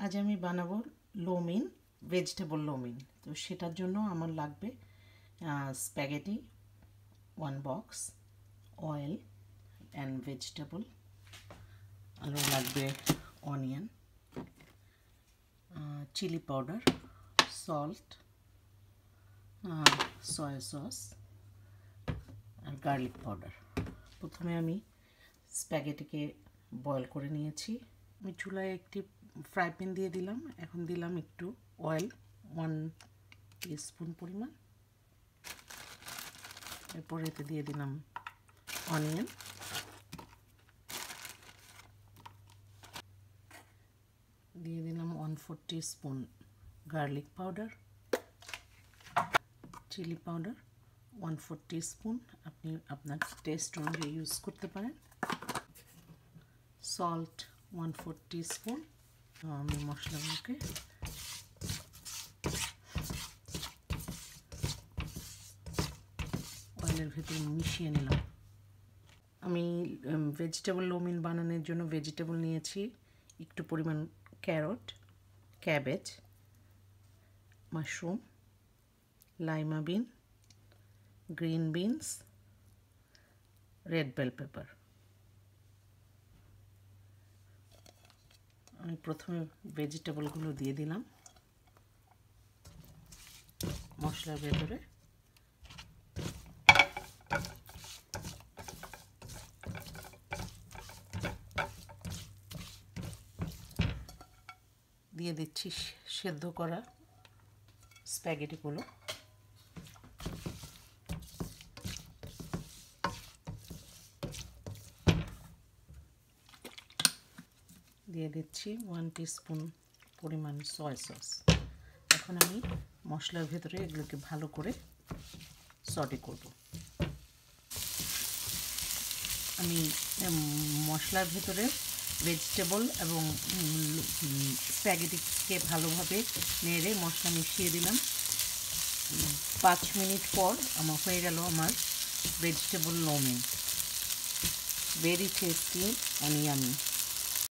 আজ আমি বানাবো লোমিন, ভেজিটেবল লোমিন। তো সেটার জন্য আমার লাগবে spaghetti 1 box, oil and vegetable, আরও লাগবে onion, chilli powder, salt, soya sauce আর গার্লিক পাউডার। প্রথমে আমি স্প্যাগেটিকে বয়েল করে নিয়েছি। আমি চুলায় একটি ফ্রাই প্যান দিয়ে দিলাম। এখন দিলাম একটু অয়েল, 1 টিস্পুন পরিমাণ। এরপর এতে দিয়ে দিলাম অনিয়ন, দিয়ে দিলাম 1/4 teaspoon garlic powder, chilli powder 1/4 teaspoon, আপনি আপনার টেস্ট অনুযায়ী ইউজ করতে পারেন, সল্ট 1/4 টিস্পুন। আমি মশলাগুলোকে অয়েলের ভেতরে মিশিয়ে নিলাম। আমি ভেজিটেবল লোমিন বানানোর জন্য ভেজিটেবল নিয়েছি একটু পরিমাণ carrot, cabbage, mushroom, lima bean, green beans, red bell pepper. আমি প্রথমে ভেজিটেবলগুলো দিয়ে দিলাম মশলার ভেতরে। দিয়ে দিচ্ছি সেদ্ধ করা স্প্যাগেটিগুলো। দিয়ে দিচ্ছি 1 টিস্পুন পরিমাণ সয়া সস। এখন আমি মশলার ভেতরে এগুলোকে ভালো করে সটে করব। আমি মশলার ভেতরে ভেজিটেবল এবং স্প্যাগেটিকে ভালোভাবে নেড়ে মশলা মিশিয়ে দিলাম। 5 মিনিট পর আমার হয়ে গেল আমার vegetable lo mein. Very tasty and yummy.